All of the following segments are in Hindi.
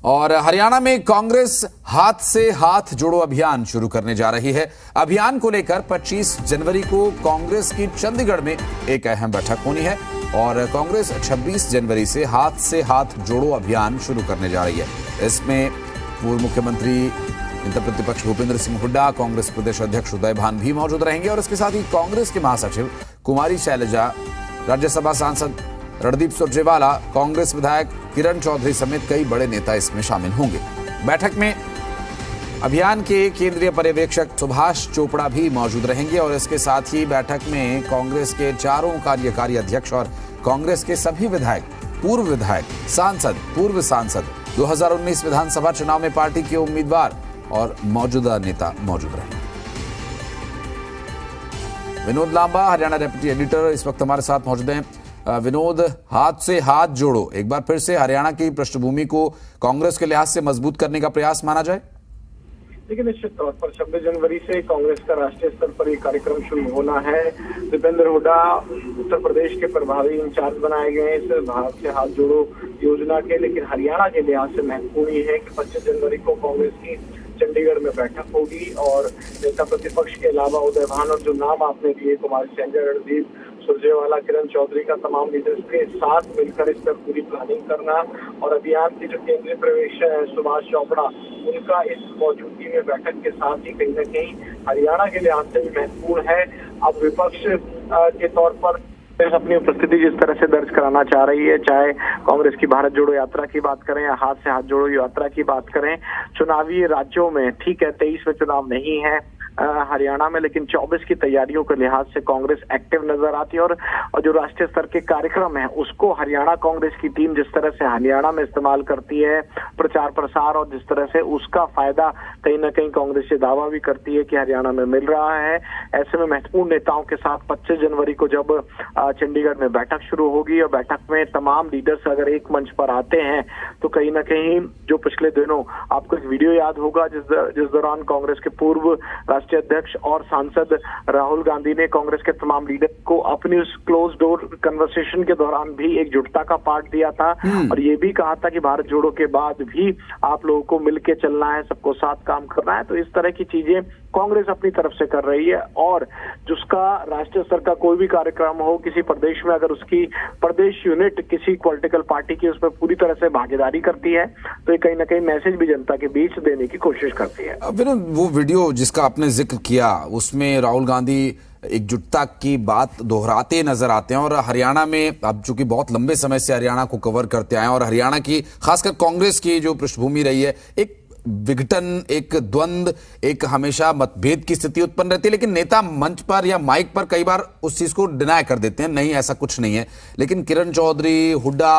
और हरियाणा में कांग्रेस हाथ से हाथ जोड़ो अभियान शुरू करने जा रही है। अभियान को लेकर 25 जनवरी को कांग्रेस की चंडीगढ़ में एक अहम बैठक होनी है और कांग्रेस 26 जनवरी से हाथ जोड़ो अभियान शुरू करने जा रही है। इसमें पूर्व मुख्यमंत्री नेता प्रतिपक्ष भूपेंद्र सिंह हुड्डा, कांग्रेस प्रदेश अध्यक्ष उदय भान भी मौजूद रहेंगे और इसके साथ ही कांग्रेस के महासचिव कुमारी शैलजा, राज्यसभा सांसद रणदीप सुरजेवाला, कांग्रेस विधायक किरण चौधरी समेत कई बड़े नेता इसमें शामिल होंगे। बैठक में अभियान के केंद्रीय पर्यवेक्षक सुभाष चोपड़ा भी मौजूद रहेंगे और इसके साथ ही बैठक में कांग्रेस के चारों कार्यकारी अध्यक्ष और कांग्रेस के सभी विधायक, पूर्व विधायक, सांसद, पूर्व सांसद, 2019 विधानसभा चुनाव में पार्टी के उम्मीदवार और मौजूदा नेता मौजूद रहेंगे। विनोद लांबा, हरियाणा डेप्यूटी एडिटर, इस वक्त हमारे साथ मौजूद हैं। विनोद, हाथ से हाथ जोड़ो, एक बार फिर से हरियाणा की पृष्ठभूमि को कांग्रेस के लिहाज से मजबूत करने का प्रयास माना जाए? देखिए, निश्चित तौर पर 26 जनवरी से कांग्रेस का राष्ट्रीय स्तर पर यह कार्यक्रम शुरू होना है। भूपेंद्र हुड्डा उत्तर प्रदेश के प्रभारी इंचार्ज बनाए गए हैं इस हाथ से हाथ जोड़ो योजना के, लेकिन हरियाणा के लिहाज से महत्वपूर्ण ये है कि 25 जनवरी को कांग्रेस की चंडीगढ़ में बैठक होगी और नेता प्रतिपक्ष के अलावा उदय भान और जो नाम आपने दिए, कुमारी शैलजा, रणदीप सुरजेवाला, किरण चौधरी का, तमाम लीडर्स के साथ मिलकर इस पर पूरी प्लानिंग करना और अभियान के जो केंद्रीय पर्यवेक्षक है सुभाष चोपड़ा, उनका इस मौजूदगी में बैठक के साथ ही कहीं न कहीं हरियाणा के लिहाज से भी महत्वपूर्ण है। अब विपक्ष के तौर पर अपनी उपस्थिति जिस तरह से दर्ज कराना चाह रही है, चाहे कांग्रेस की भारत जोड़ो यात्रा की बात करें या हाथ से हाथ जोड़ो यात्रा की बात करें, चुनावी राज्यों में ठीक है 23 में चुनाव नहीं है हरियाणा में, लेकिन 24 की तैयारियों के लिहाज से कांग्रेस एक्टिव नजर आती है और जो राष्ट्रीय स्तर के कार्यक्रम है उसको हरियाणा कांग्रेस की टीम जिस तरह से हरियाणा में इस्तेमाल करती है प्रचार प्रसार और जिस तरह से उसका फायदा कहीं ना कहीं कांग्रेस ये दावा भी करती है कि हरियाणा में मिल रहा है। ऐसे में महत्वपूर्ण नेताओं के साथ 25 जनवरी को जब चंडीगढ़ में बैठक शुरू होगी और बैठक में तमाम लीडर्स अगर एक मंच पर आते हैं तो कहीं ना कहीं जो पिछले दिनों आपको एक वीडियो याद होगा जिस दौरान कांग्रेस के पूर्व राष्ट्रीय अध्यक्ष और सांसद राहुल गांधी ने कांग्रेस के तमाम लीडर को अपनी उस क्लोज डोर कन्वर्सेशन के दौरान भी एकजुटता का पाठ दिया था और ये भी कहा था कि भारत जोड़ो के बाद भी आप लोगों को मिलकर चलना है, सबको साथ काम करना है। तो इस तरह की चीजें कांग्रेस अपनी तरफ से कर रही है और जिसका राष्ट्रीय स्तर का कोई भी कार्यक्रम हो किसी प्रदेश में, अगर उसकी प्रदेश यूनिट किसी पॉलिटिकल पार्टी की उसमें पूरी तरह से भागीदारी करती है तो ये कहीं ना कहीं मैसेज भी जनता के बीच देने की कोशिश करती है। वो वीडियो जिसका आपने जिक्र किया उसमें राहुल गांधी एकजुटता की बात दोहराते नजर आते हैं और हरियाणा में अब चूंकि बहुत लंबे समय से हरियाणा को कवर करते आए और हरियाणा की खासकर कांग्रेस की जो पृष्ठभूमि रही है, एक विघटन, एक द्वंद, एक हमेशा मतभेद की स्थिति उत्पन्न रहती है, लेकिन नेता मंच पर या माइक पर कई बार उस चीज को डिनाय कर देते हैं, नहीं ऐसा कुछ नहीं है। लेकिन किरण चौधरी, हुड्डा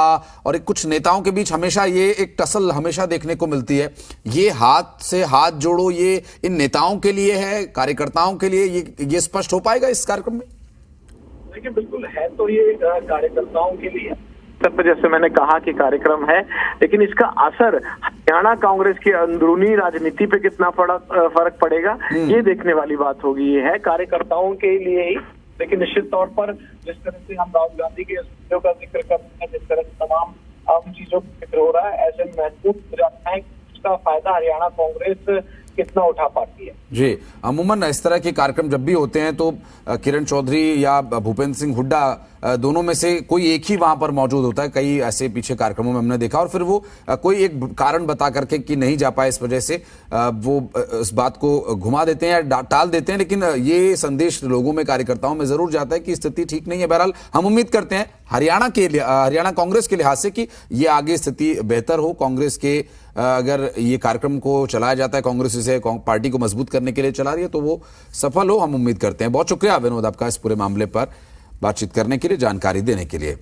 और कुछ नेताओं के बीच हमेशा ये एक टसल हमेशा देखने को मिलती है। ये हाथ से हाथ जोड़ो, ये इन नेताओं के लिए है, कार्यकर्ताओं के लिए, ये स्पष्ट हो पाएगा इस कार्यक्रम में? देखिए, बिल्कुल है तो ये कार्यकर्ताओं के लिए पर जैसे मैंने कहा कि कार्यक्रम है, लेकिन इसका असर हरियाणा कांग्रेस की अंदरूनी राजनीति पे कितना फर्क पड़ेगा ये देखने वाली बात होगी। ये है कार्यकर्ताओं के लिए ही, लेकिन निश्चित तौर पर जिस तरह से हम राहुल गांधी के चीजों का जिक्र करते हैं, जिस तरह से तमाम चीजों का जिक्र हो रहा है, ऐसे में महत्वपूर्ण हो जाता है कि उसका फायदा हरियाणा कांग्रेस कितना उठा पाती है। जी, अमूमन इस तरह के कार्यक्रम जब भी होते हैं तो किरण चौधरी या भूपेंद्र सिंह हुड्डा दोनों में से कोई एक ही वहां पर मौजूद होता है। कई ऐसे पीछे कार्यक्रमों में हमने देखा और फिर वो कोई एक कारण बता करके कि नहीं जा पाए इस वजह से वो इस बात को घुमा देते हैं या टाल देते हैं, लेकिन ये संदेश लोगों में, कार्यकर्ताओं में जरूर जाता है कि स्थिति ठीक नहीं है। बहरहाल हम उम्मीद करते हैं हरियाणा कांग्रेस के लिहाज से कि ये आगे स्थिति बेहतर हो। कांग्रेस के अगर ये कार्यक्रम को चलाया जाता है, कांग्रेस इसे पार्टी को मजबूत करने के लिए चला रही है तो वो सफल हो, हम उम्मीद करते हैं। बहुत शुक्रिया विनोद आपका इस पूरे मामले पर बातचीत करने के लिए, जानकारी देने के लिए।